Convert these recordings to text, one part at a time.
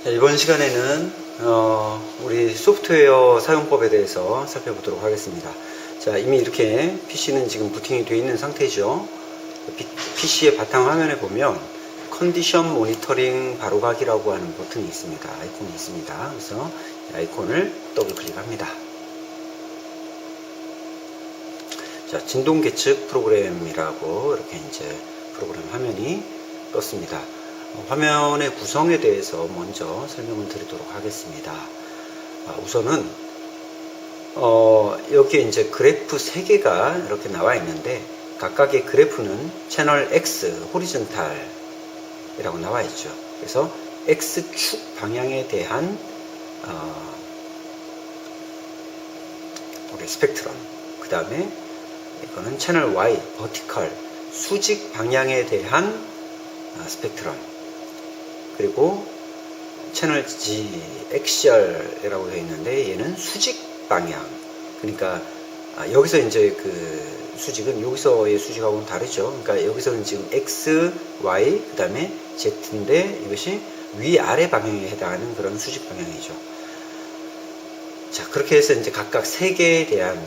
이번 시간에는 우리 소프트웨어 사용법에 대해서 살펴보도록 하겠습니다. 자, 이미 이렇게 PC는 지금 부팅이 되어 있는 상태죠. PC의 바탕 화면에 보면 컨디션 모니터링 바로가기라고 하는 버튼이 있습니다. 아이콘이 있습니다. 그래서 이 아이콘을 더블 클릭합니다. 자, 진동 계측 프로그램이라고 이렇게 이제 프로그램 화면이 떴습니다. 화면의 구성에 대해서 먼저 설명을 드리도록 하겠습니다. 우선은 여기에 이제 그래프 3개가 이렇게 나와 있는데 각각의 그래프는 채널 X 호리존탈이라고 나와 있죠. 그래서 X축 방향에 대한 우리 스펙트럼, 그 다음에 이거는 채널 Y 버티컬 수직 방향에 대한 스펙트럼, 그리고 채널 G 엑시얼이라고 되어 있는데 얘는 수직 방향. 그러니까 여기서 이제 그 수직은 여기서의 수직하고는 다르죠. 그러니까 여기서는 지금 X, Y, 그 다음에 Z인데 이것이 위아래 방향에 해당하는 그런 수직 방향이죠. 자, 그렇게 해서 이제 각각 3개에 대한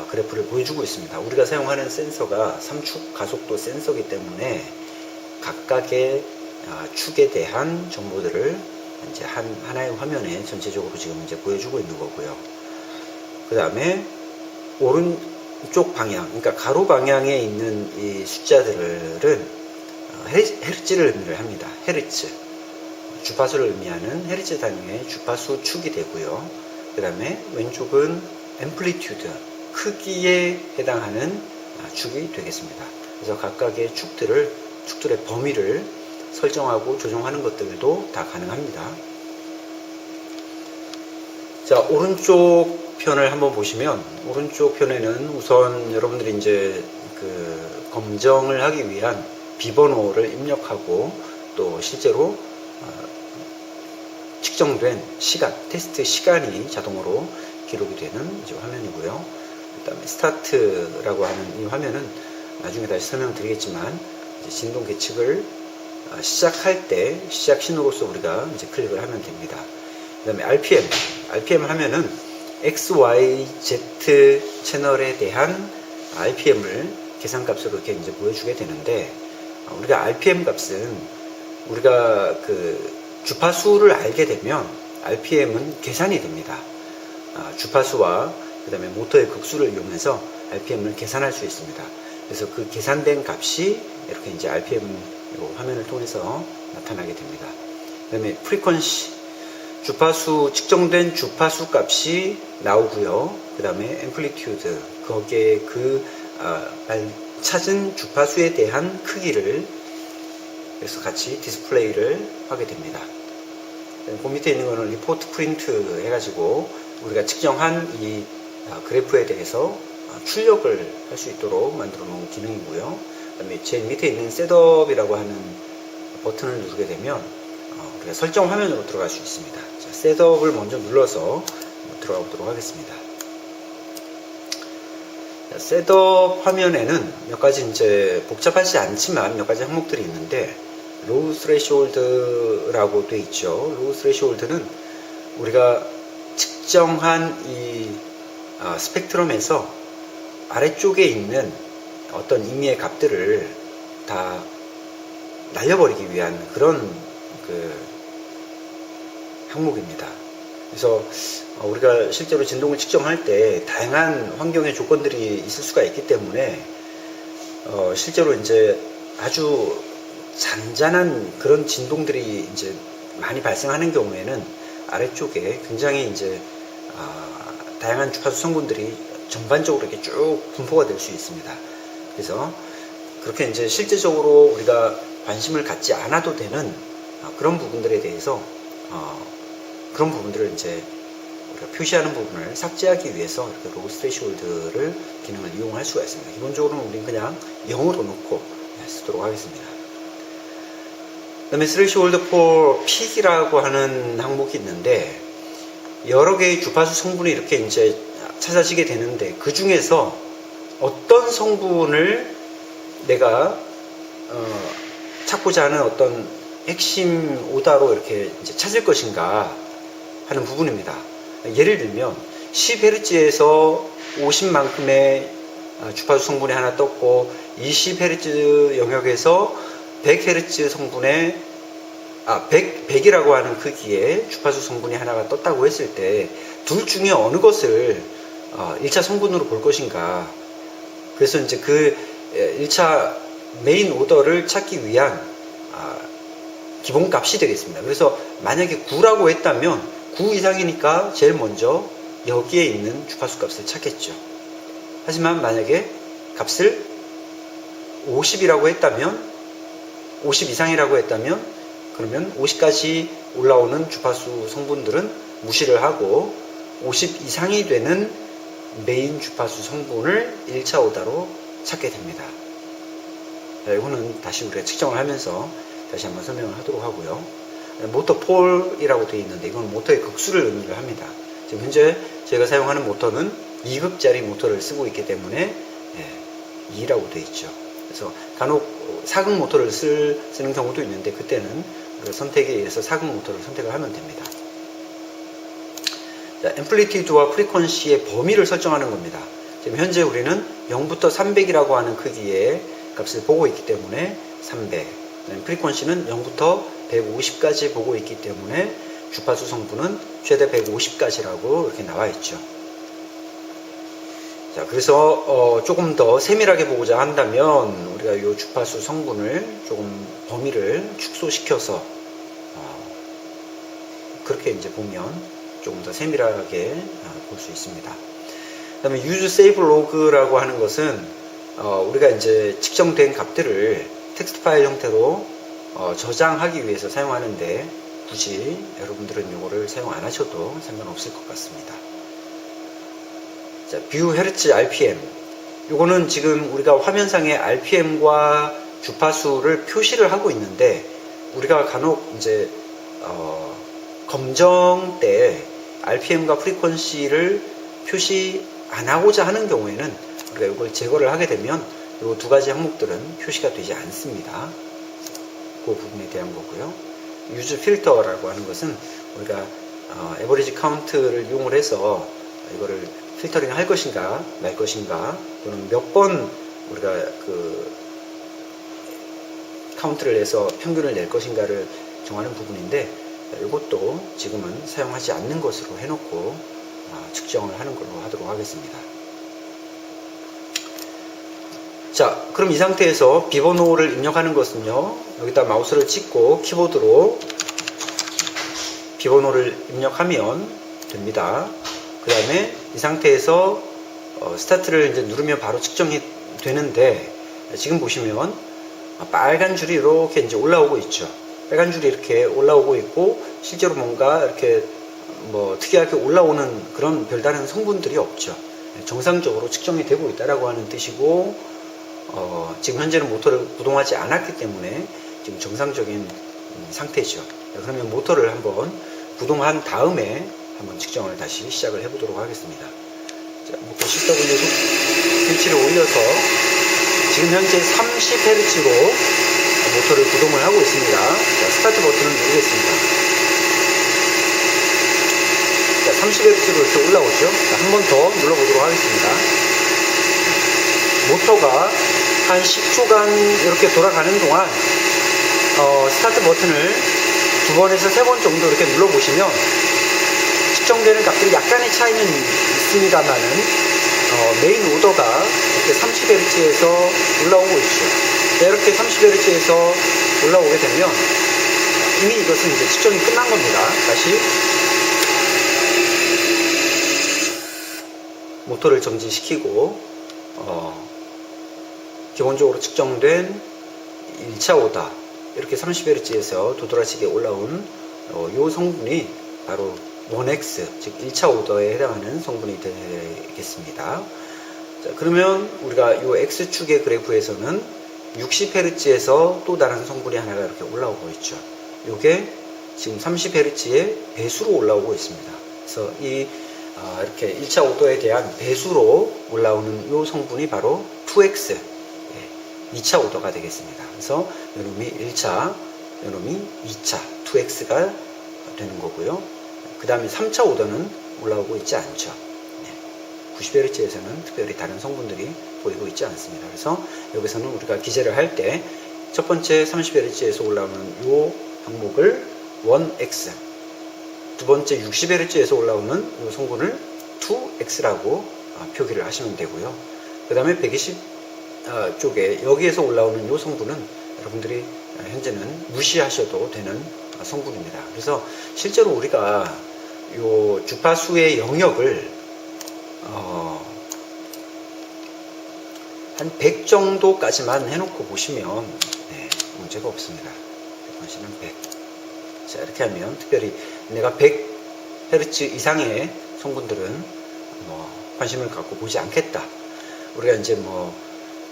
그래프를 보여주고 있습니다. 우리가 사용하는 센서가 3축 가속도 센서이기 때문에 각각의 축에 대한 정보들을 이제 하나의 화면에 전체적으로 지금 이제 보여주고 있는 거고요. 그 다음에 오른쪽 방향, 그러니까 가로 방향에 있는 이 숫자들은 헤르츠를 의미를 합니다. 헤르츠. 주파수를 의미하는 헤르츠 단위의 주파수 축이 되고요. 그 다음에 왼쪽은 앰플리튜드, 크기에 해당하는 축이 되겠습니다. 그래서 각각의 축들의 범위를 설정하고 조정하는 것들도 다 가능합니다. 자, 오른쪽 편을 한번 보시면 오른쪽 편에는 우선 여러분들이 이제 그 검정을 하기 위한 비번호를 입력하고 또 실제로 측정된 시간, 테스트 시간이 자동으로 기록이 되는 이제 화면이고요. 그 다음에 스타트라고 하는 이 화면은 나중에 다시 설명드리겠지만 진동 계측을 시작할 때 시작 신호로서 우리가 이제 클릭을 하면 됩니다. 그 다음에 RPM 하면은 X, Y, Z 채널에 대한 RPM을 계산값으로 이렇게 이제 보여주게 되는데, 우리가 RPM 값은 우리가 그 주파수를 알게 되면 RPM은 계산이 됩니다. 주파수와 그 다음에 모터의 극수를 이용해서 RPM을 계산할 수 있습니다. 그래서 그 계산된 값이 이렇게 이제 RPM 화면을 통해서 나타나게 됩니다. 그 다음에 프리퀀시, 주파수, 측정된 주파수 값이 나오고요. 그 다음에 앰플리튜드, 거기에 찾은 주파수에 대한 크기를 그래서 같이 디스플레이를 하게 됩니다. 그 밑에 있는 거는 리포트 프린트 해가지고 우리가 측정한 이 그래프에 대해서 출력을 할 수 있도록 만들어 놓은 기능이고요. 그 다음에 제일 밑에 있는 셋업이라고 하는 버튼을 누르게 되면 우리가 설정 화면으로 들어갈 수 있습니다. 자, 셋업을 먼저 눌러서 들어가 보도록 하겠습니다. 자, 셋업 화면에는 몇 가지 이제 복잡하지 않지만 몇 가지 항목들이 있는데, 로우 스레시홀드라고 되어 있죠. 로우 스레시홀드는 우리가 측정한 이 스펙트럼에서 아래쪽에 있는 어떤 임의의 값들을 다 날려버리기 위한 그런 그 항목입니다. 그래서 우리가 실제로 진동을 측정할 때 다양한 환경의 조건들이 있을 수가 있기 때문에 실제로 이제 아주 잔잔한 그런 진동들이 이제 많이 발생하는 경우에는 아래쪽에 굉장히 이제 다양한 주파수 성분들이 전반적으로 이렇게 쭉 분포가 될 수 있습니다. 그래서 그렇게 이제 실제적으로 우리가 관심을 갖지 않아도 되는 그런 부분들에 대해서 그런 부분들을 이제 우리가 표시하는 부분을 삭제하기 위해서 이렇게 로우 스레시홀드를 기능을 이용할 수가 있습니다. 기본적으로는 우리는 그냥 0으로 놓고 쓰도록 하겠습니다. 그 다음에 스레시홀드 for peak이라고 하는 항목이 있는데, 여러 개의 주파수 성분이 이렇게 이제 찾아지게 되는데 그 중에서 어떤 성분을 내가 찾고자 하는 어떤 핵심 오다로 이렇게 이제 찾을 것인가 하는 부분입니다. 예를 들면 10Hz에서 50만큼의 주파수 성분이 하나 떴고 20Hz 영역에서 100Hz 성분의 100이라고 하는 크기의 주파수 성분이 하나가 떴다고 했을 때 둘 중에 어느 것을 1차 성분으로 볼 것인가. 그래서 이제 그 1차 메인 오더를 찾기 위한 기본값이 되겠습니다. 그래서 만약에 9라고 했다면 9 이상이니까 제일 먼저 여기에 있는 주파수 값을 찾겠죠. 하지만 만약에 값을 50이라고 했다면 50 이상이라고 했다면 그러면 50까지 올라오는 주파수 성분들은 무시를 하고 50 이상이 되는 메인 주파수 성분을 1차 오다로 찾게 됩니다. 이거는 다시 우리가 측정을 하면서 다시 한번 설명을 하도록 하고요. 모터 폴이라고 되어 있는데 이건 모터의 극수를 의미를 합니다. 지금 현재 저희가 사용하는 모터는 2급짜리 모터를 쓰고 있기 때문에 2라고 되어 있죠. 그래서 간혹 4급 모터를 쓰는 경우도 있는데 그때는 선택에 의해서 4급 모터를 선택을 하면 됩니다. 자, 앰플리튜드와 프리퀀시의 범위를 설정하는 겁니다. 지금 현재 우리는 0부터 300이라고 하는 크기의 값을 보고 있기 때문에 300. 프리퀀시는 0부터 150까지 보고 있기 때문에 주파수 성분은 최대 150까지라고 이렇게 나와 있죠. 자, 그래서 조금 더 세밀하게 보고자 한다면 우리가 이 주파수 성분을 조금 범위를 축소시켜서 그렇게 이제 보면 조금 더 세밀하게 볼 수 있습니다. 그 다음에 use save log라고 하는 것은 우리가 이제 측정된 값들을 텍스트 파일 형태로 저장하기 위해서 사용하는데 굳이 여러분들은 이거를 사용 안 하셔도 상관없을 것 같습니다. 자, view hertz RPM. 이거는 지금 우리가 화면상의 RPM과 주파수를 표시를 하고 있는데 우리가 간혹 이제 검정 때 RPM과 프리퀀시를 표시 안 하고자 하는 경우에는 우리가 이걸 제거를 하게 되면 이 두 가지 항목들은 표시가 되지 않습니다. 그 부분에 대한 거고요. use filter라고 하는 것은 우리가 에버리지 카운트를 이용을 해서 이거를 필터링 할 것인가 말 것인가 또는 몇 번 우리가 그 카운트를 해서 평균을 낼 것인가를 정하는 부분인데 이것도 지금은 사용하지 않는 것으로 해놓고 측정을 하는 걸로 하도록 하겠습니다. 자, 그럼 이 상태에서 비번호를 입력하는 것은요, 여기다 마우스를 찍고 키보드로 비번호를 입력하면 됩니다. 그 다음에 이 상태에서 스타트를 이제 누르면 바로 측정이 되는데 지금 보시면 빨간 줄이 이렇게 이제 올라오고 있죠. 빨간 줄이 이렇게 올라오고 있고 실제로 뭔가 이렇게 뭐 특이하게 올라오는 그런 별다른 성분들이 없죠. 정상적으로 측정이 되고 있다라고 하는 뜻이고 지금 현재는 모터를 구동하지 않았기 때문에 지금 정상적인 상태죠. 그러면 모터를 한번 구동한 다음에 한번 측정을 다시 시작을 해보도록 하겠습니다. 자, 모터 CW 스위치를 올려서 지금 현재 30Hz로 모터를 구동을 하고 있습니다. 자, 스타트 버튼을 누르겠습니다. 자, 30Hz로 이렇게 올라오죠. 한 번 더 눌러보도록 하겠습니다. 모터가 한 10초간 이렇게 돌아가는 동안 스타트 버튼을 2번에서 3번 정도 이렇게 눌러보시면 측정되는 값들이 약간의 차이는 있습니다만은 메인 오더가 이렇게 30Hz에서 올라오고 있죠. 이렇게 30Hz에서 올라오게 되면 이미 이것은 이제 측정이 끝난 겁니다. 다시 모터를 정지시키고 기본적으로 측정된 1차 오다 이렇게 30Hz에서 도드라지게 올라온 이 성분이 바로 1X 즉 1차 오더에 해당하는 성분이 되겠습니다. 자, 그러면 우리가 이 X축의 그래프에서는 60Hz에서 또 다른 성분이 하나가 이렇게 올라오고 있죠. 이게 지금 30Hz의 배수로 올라오고 있습니다. 그래서 이 이렇게 1차 오더에 대한 배수로 올라오는 이 성분이 바로 2X 2차 오더가 되겠습니다. 그래서 이놈이 1차 이놈이 2차 2x가 되는 거고요. 그 다음에 3차 오더는 올라오고 있지 않죠. 90Hz에서는 특별히 다른 성분들이 보이고 있지 않습니다. 그래서 여기서는 우리가 기재를 할 때 첫 번째 30Hz에서 올라오는 이 항목을 1x, 두 번째 60Hz에서 올라오는 이 성분을 2x라고 표기를 하시면 되고요. 그 다음에 120 쪽에 여기에서 올라오는 이 성분은 여러분들이 현재는 무시하셔도 되는 성분입니다. 그래서 실제로 우리가 이 주파수의 영역을 한 100 정도까지만 해놓고 보시면 문제가 없습니다. 보시면 100. 자, 이렇게 하면 특별히 내가 100Hz 이상의 성분들은 관심을 갖고 보지 않겠다. 우리가 이제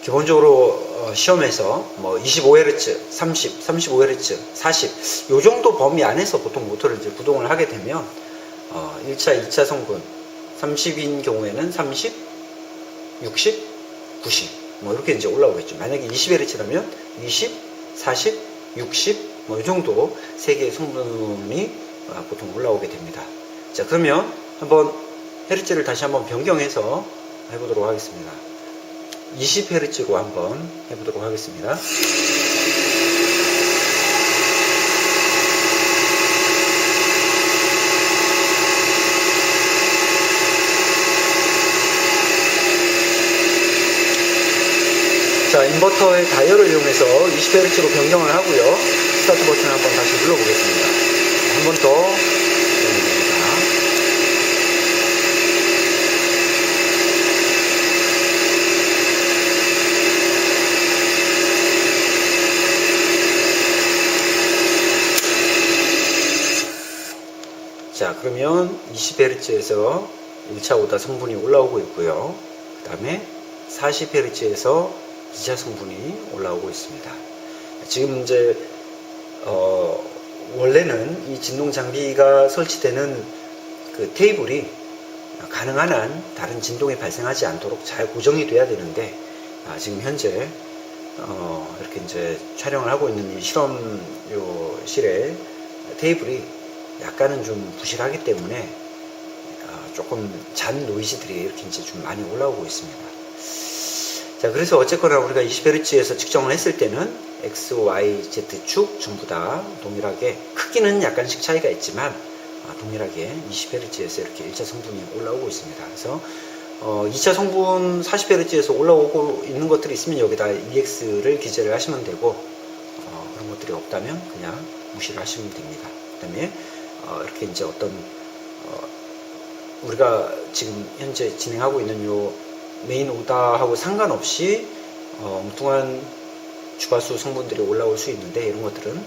기본적으로 시험에서 25Hz, 30, 35Hz, 40, 요 정도 범위 안에서 보통 모터를 이제 구동을 하게 되면 1차, 2차 성분 30인 경우에는 30, 60, 90 이렇게 이제 올라오겠죠. 만약에 20Hz라면 20, 40, 60 이 정도 세 개의 성분이 보통 올라오게 됩니다. 자, 그러면 한번 헤르츠를 다시 한번 변경해서 해보도록 하겠습니다. 20Hz로 한번 해보도록 하겠습니다. 자, 인버터의 다이얼을 이용해서 20Hz로 변경을 하고요. 스타트 버튼을 한번 다시 눌러보겠습니다. 한 번 더 눌러봅니다. 자, 그러면 20Hz에서 1차 오다 성분이 올라오고 있고요. 그 다음에 40Hz에서 2차 성분이 올라오고 있습니다. 지금 이제 원래는 이 진동 장비가 설치되는 그 테이블이 가능한 한 다른 진동이 발생하지 않도록 잘 고정이 돼야 되는데 지금 현재 이렇게 이제 촬영을 하고 있는 이 실험실의 테이블이 약간은 좀 부실하기 때문에 조금 잔 노이즈들이 이렇게 이제 좀 많이 올라오고 있습니다. 자, 그래서 어쨌거나 우리가 20Hz에서 측정을 했을 때는 X, Y, Z축 전부 다 동일하게 크기는 약간씩 차이가 있지만 동일하게 20Hz에서 이렇게 1차 성분이 올라오고 있습니다. 그래서 2차 성분 40Hz에서 올라오고 있는 것들이 있으면 여기다 EX를 기재를 하시면 되고 그런 것들이 없다면 그냥 무시를 하시면 됩니다. 그 다음에 이렇게 이제 어떤 우리가 지금 현재 진행하고 있는 요 메인 오다하고 상관없이 엉뚱한 주파수 성분들이 올라올 수 있는데 이런 것들은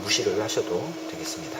무시를 하셔도 되겠습니다.